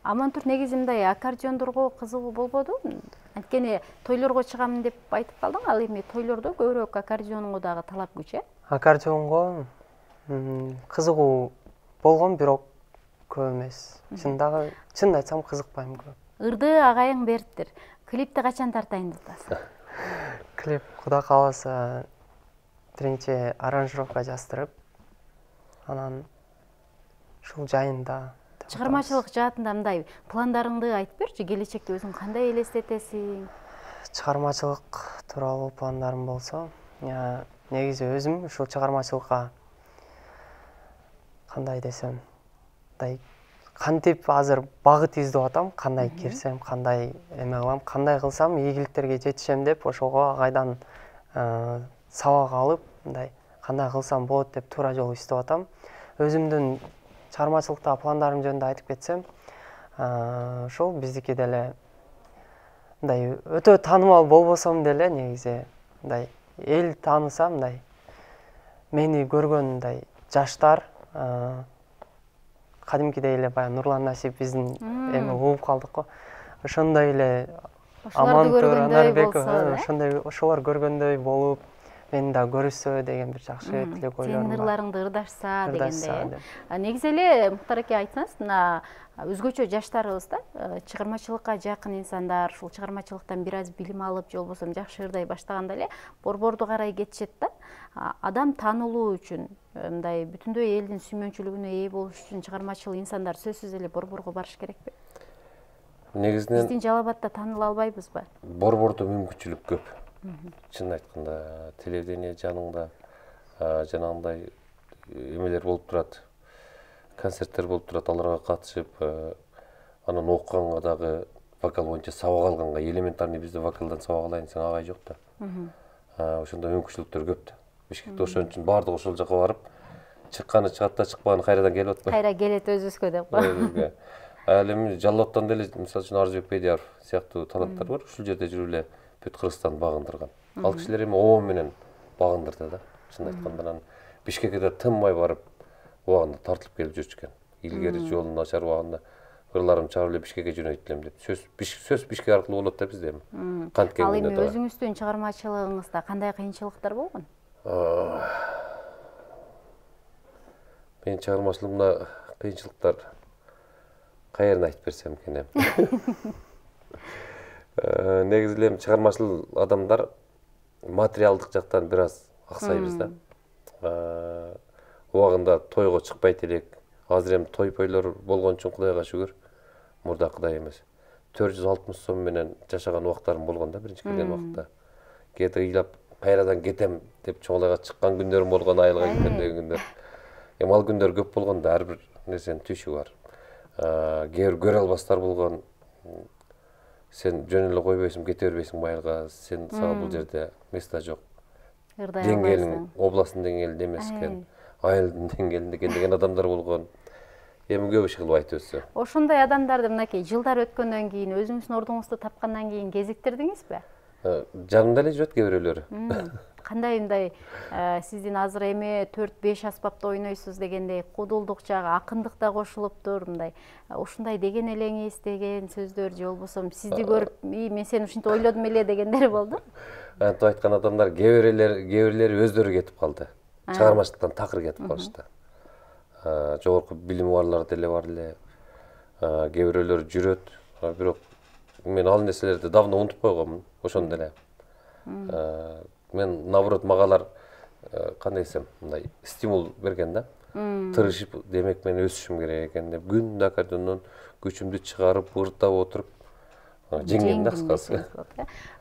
Амантур негизи мындай аккордеондорго кызыгуу болбоду? Анткени тойлорго чыгам деп айтып калдың, ал эми тойлордо көбүрөөк аккордеонго дагы талап күч, э? Аккордеонго кызыгуу болгон, бирок көп эмес. Чынын айтсам кызыкпайм көп. Ырды агайың бериптир. Клипти качан тартайын деп атасыз? Клип Кудай кааласа биринчи аранжировка жаздырып, анан ушул жайында чыгармачылык жаатында мындай пландарыңды айтып берчи, келечекте өзүң кандай элестетесиң? Чыгармачылык тууралуу пландарым болсо, негизи өзүм ушул чыгармачылыкка кандай десем, мындай кантип азыр багыт издеп атам, кандай кирсем, кандай эме кылам, кандай кылсам ийгиликтерге жетишем деп ошого агайдан сабак алып, мындай кандай кылсам болот деп туура жол издеп атам. Өзүмдүн чыгармачылыктагы пландарым жөнүндө айтып кетсем, ошол биздики деле мындай өтө таанымал болбосом деле негизи мындай эл тааныса, мындай мени көргөн мындай жаштар кадимкидей эле баягы Нурлан Насип биздин эми угуп калдык го. Ошондой эле Амантур, Анарбеков, ошондой ошолор көргөндөй болуп, мени да көрүшсө деген бир жакшы тилек ойлорум бар. Сенин ырларыңды ырдашса дегендей. Негизи эле Муктар эке айтсаңыз, мына өзгөчө жаштарыбыз да, чыгармачылыкка жакын инсандар, ушул чыгармачылыктан бир аз билим алып, же болбосо жакшы ырдай баштаганда эле борборду карай кетишет да. Адам таанылуу үчүн, мындай бүтүндөй элдин сүймөнчүлүгүнө ээ болуш үчүн чыгармачыл инсандар сөзсүз эле борборго барыш керекпи? Негизинен биздин Жалал Абадта тааныла албайбызбы? Борбордо мүмкүнчүлүк көп. Чын айтканда, телевидение жаныңда жанагындай эмелер болуп турат. Концерттер болуп турат, аларга катышып, анан окуганга дагы вокал боюнча сабак алганга, элементарный бизде вокалдан сабак алайын десең агай жок да. Ошондо мүмкүнчүлүктөр көп да. Бишкекте ошон үчүн баардыгы ошол жака барып, чыкканы чыгат да, чыкпаганы кайрадан келип атпайбы? Кайра келет өзүбүзгө деп го. Ал эми Жалал Абадтан деле, мисалы үчүн Арзыбек Бедияров сыяктуу таланттар бар, ушул жерде жүрүп эле бүт Кыргызстанды багындырган. Ал кишилер эми ООН менен багындырды да. Чын айтканда, Бишкекке тынмай барып, убагында тартылып келип жүрчү экен. Илгери жолу начар убагында ырларым чыгарып эле Бишкекке жөнөйт элем деп. Сөз Бишкек аркылуу болот да бизде. Ал эми өзүңүздүн чыгармачылыгыңызда кандай кыйынчылыктар болгон? Менин чыгармачылыгымда кыйынчылыктар каерин айтып берсем экен. Негизи эле чыгармачыл адамдар материалдык жактан бир аз аксайбыз да. Убагында тойго чыкпайт элек. Азыр эми той пойлор болгон үчүн Кудайга шүгүр. Мурдакыдай эмес. 460 сом менен жашаган убактарым болгон да биринчи келген убакта. Кээде ыйлап кайрадан кетем деп чоңлайга чыккан күндөрүм болгон, айылга кетем деген күндөр. Эми ал күндөр көп болгон да, ар бир нерсенин түшү бар. Кээ бир көрө албастар болгон. Сен жөн эле койбойсуң, кете бербейсиң майылга. Сен сага бул жерде места жок. Деңгээлиң областын деңгээлинде эмес экен, айылдын деңгээлинде экен деген адамдар болгон. Эми көп иш кылып айтып өтсө. Ошондой адамдарды мынакей жылдар өткөндөн кийин, өзүңүздүн ордуңузду тапкандан кийин кезиктирдиңизби? Жанымда эле жүрөт кээ бирөөлөрү. Кандай мындай сиздин азыр эми 4-5 аспапта ойнойсуз дегендей кудулдук жагы, акындык да кошулуптур, мындай ушундай деген элеңиз деген сөздөр же болбосо сизди көрүп, мен сени ушинтип ойлодум эле дегендер болду? Антип айткан адамдар кээ бирлери өздөрү кетип калды. Чыгармачылыктан такыр кетип калышты. Жогорку билими барлар деле бар эле. Кээ бирөөлөр жүрөт, бирок мен ал нерселерди давно унутуп койгонмун, ошондо эле. Мен наоборот магалар кандай десем, мындай стимул берген да. Тырышып, демек мен өсүшүм керек экен деп күндү акырдон күчүмдү чыгарып, ырдап отуруп жеңген да кыскасы.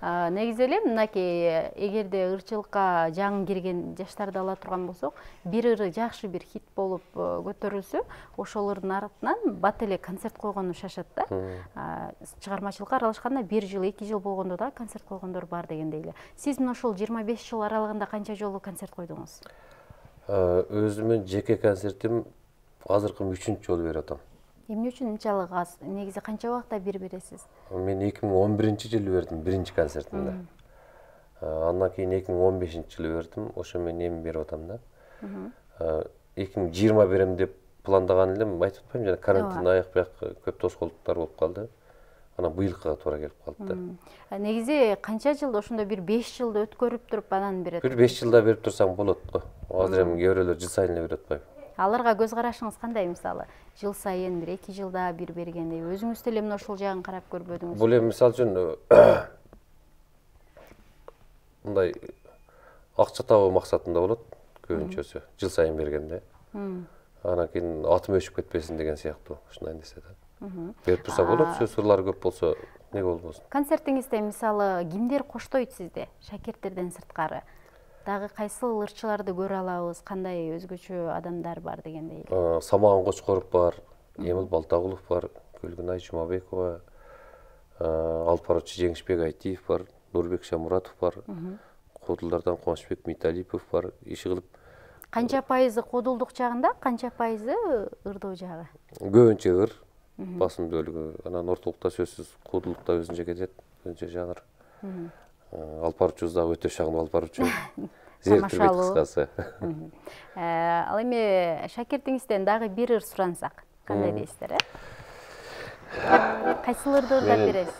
Негизи эле мынакей эгерде ырчылыкка жаңы кирген жаштарды ала турган болсок, бир ыры жакшы бир хит болуп көтөрүлсө, ошол ырдын артынан бат эле концерт койгону шашат да. Чыгармачылыкка аралашканда 1 жыл, 2 жыл болгондо да концерт койгондор бар дегендей эле. Сиз мына ошол 25 жыл аралыгында канча жолу концерт койдуңуз? Өзүмүн жеке концертим азыркы 3-чү жолу берип атам. Эмне үчүн мынчалык аз? Негизи канча убакта бересиз? Мен 2011-жылы бердим биринчи концертимди. Андан кийин 2015-жылы бердим, ошо мен эми берип атам да. 2020 берем деп пландаган элем, айтып атпайм, жана карантин аяк-бияк көп тоскоолдуктар болуп калды. Анан быйылкыга туура келип калды да. Негизи канча жылда ошондо бир 5 жылды өткөрүп туруп анан берет? Бир 5 жылда берип турсаң болот го. Азыр эми кээ бирөөлөр жыл сайын эле берип атпайбы. Аларга көз карашыңыз кандай, мисалы? Жыл сайын бир 2 жылда бир бергендей, өзүңүз деле мына ошол жагын карап көрбөдүңүз? Бул эми мисалы үчүн мындай акча табуу максатында болот көбүнчөсү, жыл сайын бергенде. Анан кийин атым өчүп кетпесин деген сыяктуу ушундай нерсе да. Берип турса болот, сөз ырлары көп болсо эмне болбосун. Концертиңизде мисалы кимдер коштойт сизди, шакирттерден сырткары? Дагы кайсыл ырчыларды көрө алабыз, кандай өзгөчө адамдар бар дегендей эле? Самаган Кочкоров бар, Эмил Балтагулов бар, Гүлгүнай Жумабекова, Алпарчы Жеңишбек Айтиев бар, Нурбек Шамуратов бар, Кудулдардан Кубанычбек Миталипов бар, иши кылып. Канча пайызы кудулдук жагында, канча пайызы ырдоо жагы? Көбүнчө ыр, басым бөлүгү. Анан ортолукта сөзсүз кудулдукта өзүнчө кетет, өзүнчө жанр. Алпарчубуз дагы өтө шагынып Алпарчу. Зерттелбейт кыскасы. Ал эми шакиртиңизден дагы бир ыр сурансак, кандай дейсиздер, Кайсыл ырды ырдап бересиз?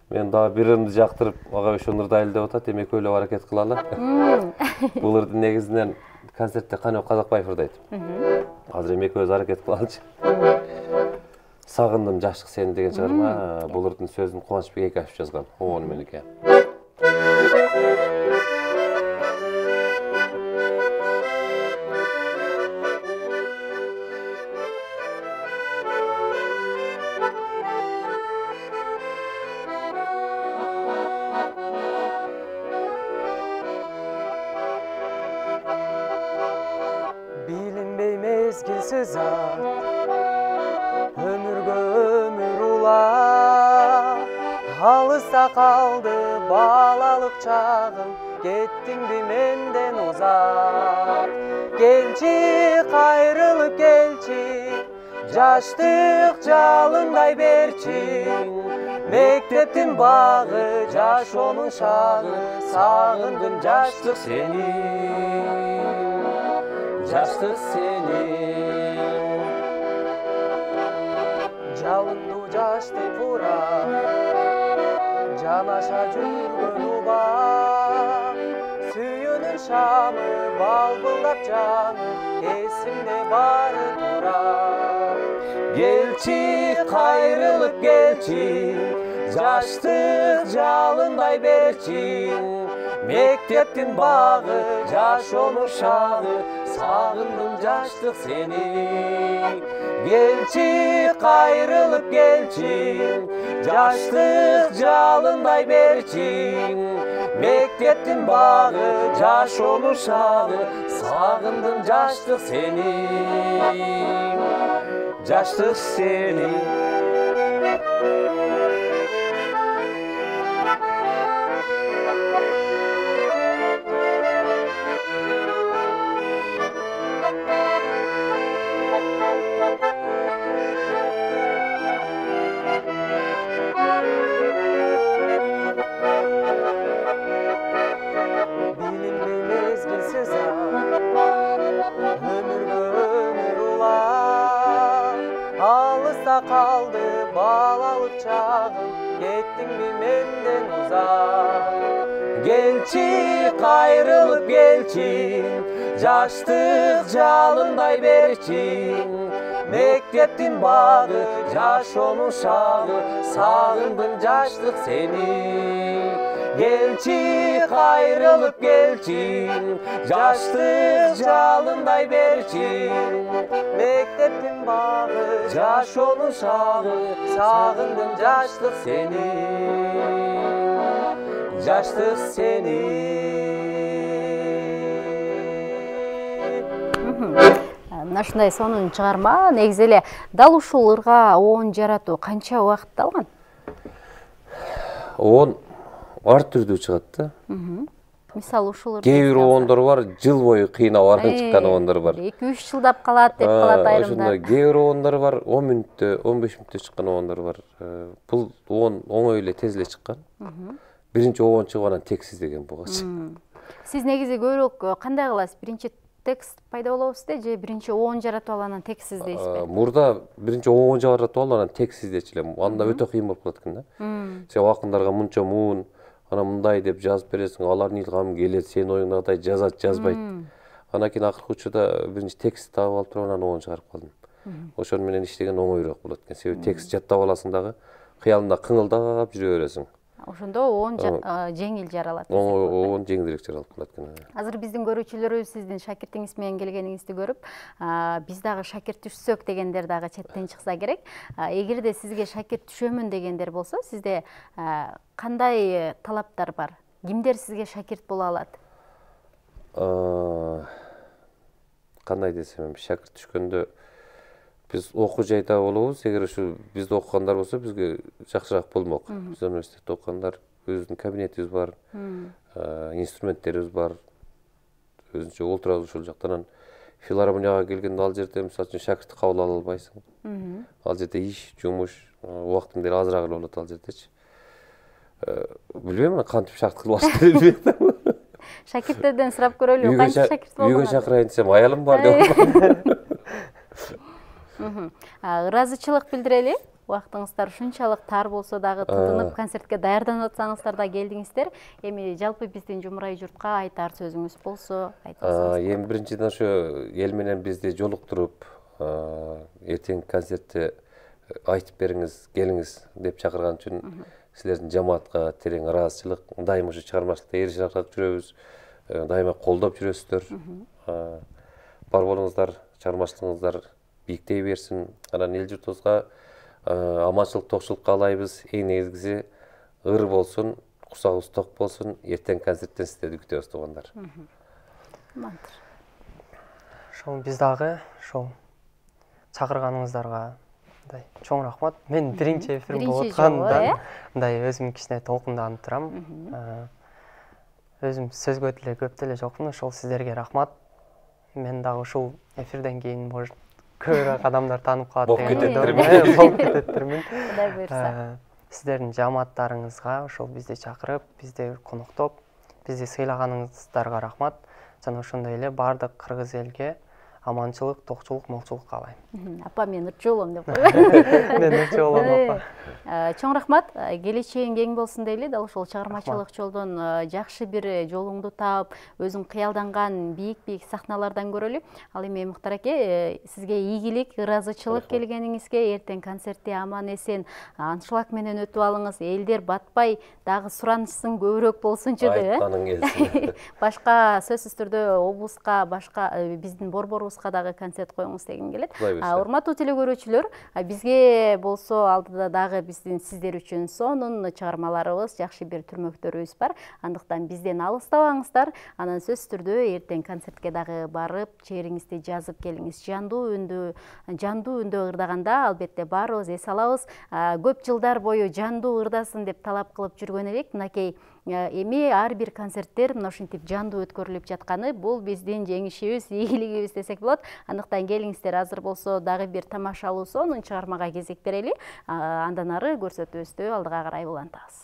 Мен дагы бир ырды жактырып, ага ошону ырдайлы деп атат, эми экөөлөп аракет кылалы. Бул ырдын негизинен концертте Каныбек Казакбаев ырдайт. Азыр эми экөөбүз аракет кылалычы. Сагындым жашык сени деген чыгарма, бул ырдын сөзүн Кубанычбек Экашев жазган, оңону менеке. Bilinbey mezgilsiz at, ömürgө ömür ula. Alыста kaldı balalık çağım, kettiңби menden uzak. Gelçi kayrılıp gelçi, жаштык жалындай берчи. Мектептин багы, жашоонун шагы, сагындым жаштык сени. Жаштык сени. Жалын жүргөн убак сүйүүнүн шамы балбылдап жанып эсимде бары тура келчи кайрылып келчи жаштык жалындай берчи мектептин багы жашоонун шагы сагындым жаштык сени келчи кайрылып келчи жаштык жалындай берчи мектептин багы жашоонун шагы сагындым жаштык сени жаштык сени kaldı bağlalık çağım Gittin mi menden uzak Gelçi kayrılıp gelçi Jaştık jalınday berçi Mekteptin bağı Jaşonun şağı Sağındım jaşlık seni Gelçi kayrılıp gelçi Jaştık jalınday berçi Mekteptin bağı Jaşonun şağı Sağındım jaşlık seni Jaşlık seni Мына ушундай сонун чыгарма негизи эле дал ушул ырга оон жаратуу канча убакытты алган? Оон ар түрдүү чыгат да. Мисалы ушул ырга кээ бир оондор бар, жыл бою кыйнап арып чыккан оондор бар. 2-3 жылдап калат деп калат айрымдар. Ошондой кээ бир оондор бар, 10 мүнөттө, 15 мүнөттө чыккан оондор бар. Бул оон оңой эле тез эле чыккан. Биринчи оон чыгып анан тексиз деген болгочу. Сиз негизи көбүрөөк кандай кыласыз? Биринчи текст пайда болобузбу же биринчи оон жаратып алып анан тексиз дейсизби? Мурда биринчи оон жаратып алып анан тексиз дечү элем. Анда өтө кыйын болуп калат экен да. Сен акындарга мынча муун, анан мындай деп жазып бересиң, алардын илгамы келет, сенин оюңдагыдай жазат, жазбайт. Анан кийин акыркы учурда биринчи текст таап алып туруп анан оон чыгарып калдым. Ошон менен иштеген оңоюраак болот экен. Себеби текст жаттап аласың дагы, кыялыңда кыңылдап жүрө бересиң. Ошондо оон жеңил жаралат. Оон жеңилирээк жаралып калат экен. Азыр биздин көрүүчүлөрүбүз сиздин шакиртиңиз менен келгениңизди көрүп, биз дагы шакирт түшсөк дегендер дагы четтен чыкса керек. Эгерде сизге шакирт түшөмүн дегендер болсо, сизде кандай талаптар бар? Кимдер сизге шакирт боло алат? Кандай десем, шакирт түшкөндө биз окуу жайда болобуз. Эгер ушу бизди окугандар болсо, бизге жакшыраак болмок. Биз университетте окугандар, өзүбүздүн кабинетибиз бар, инструменттерибиз бар. Өзүнчө олтурабыз ушул жактан. Филармонияга келгенде ал жерде мисалы үчүн шакиртти кабыл ала албайсың. Ал жерде иш, жумуш, убактың деле азыраак эле болот ал жердечи. Билбейм, кантип шакирт кылып алышты билбейм. Шакирттерден сурап көрөлү, канча шакирт болду? Үйгө чакырайын десем, аялым бар деп. Ыраазычылык билдирели. Убактыңыздар ушунчалык тар болсо дагы тытынып концертке даярданып атсаңыздар да келдиңиздер. Эми жалпы биздин Жумурай журтка айтар сөзүңүз болсо айтыңыз. Эми биринчиден ошо эл менен бизди жолуктуруп, эртең концертте айтып бериңиз, келиңиз деп чакырган үчүн силердин жамаатка терең ыраазычылык. Дайыма ушу чыгармачылыкта ээрчилик жүрөбүз. Дайыма колдоп жүрөсүздөр. Бар болуңуздар, чыгармачылыгыңыздар бийиктей берсин. Анан эл журтубузга аманчылык, токчулук каалайбыз. Эң негизгиси ыр болсун, курсагыбыз ток болсун. Эртең концерттен сиздерди күтөбүз туугандар. Ошол биз дагы ошол чакырганыңыздарга чоң рахмат. Мен биринчи эфирим болуп аткандан мындай өзүм кичине толкунданып турам. Өзүм сөзгө деле көп деле жокмун. Ошол сиздерге рахмат. Мен дагы ушул эфирден кийин может көбүрөөк адамдар таанып калат деген үмүттөмүн. Кудай буйрса. Сиздердин жамааттарыңызга ошол бизди чакырып, бизди коноктоп, бизди сыйлаганыңыздарга рахмат. Жана ошондой эле бардык кыргыз элге аманчылык, токчулук, молчулук каалайм. Апа, мен ырчы болом деп койгой. Мен ырчы болом апа. Чоң рахмат, келечегиң кең болсун дейли, дал ошол чыгармачылык жолдон жакшы бир жолуңду таап, өзүң кыялданган бийик сахналардан көрөлү. Ал эми Муктар аке, сизге ийгилик, ыраазычылык келгениңизге, эртең концертте аман эсен аншлаг менен өтүп алыңыз, элдер батпай, дагы суранычсың көбүрөөк болсунчу деп. Айтканың келсин. Башка сөзсүз түрдө облуска, башка биздин борборубузга дагы концерт коюңуз дегим келет. Урматтуу телекөрүүчүлөр, бизге болсо алдыда дагы биздин сиздер үчүн сонун чыгармаларыбыз, жакшы бир түрмөктөрүбүз бар. Андыктан бизден алыстабаңыздар. Анан сөзсүз түрдө эртең концертке дагы барып, чегириңизди жазып келиңиз. Жандуу үндө ырдаганда албетте баарыбыз эс алабыз. Көп жылдар бою жандуу ырдасын деп талап кылып жүргөн элек. Мынакей эми ар бир концерттер мына ушинтип жандуу өткөрүлүп жатканы бул биздин жеңишибиз, ийгилигибиз десек болот. Андыктан келиңиздер, азыр болсо дагы бир тамашалуу сонун чыгармага кезек берели. Андан ары көрсөтүүбүздү алдыга карай улантабыз.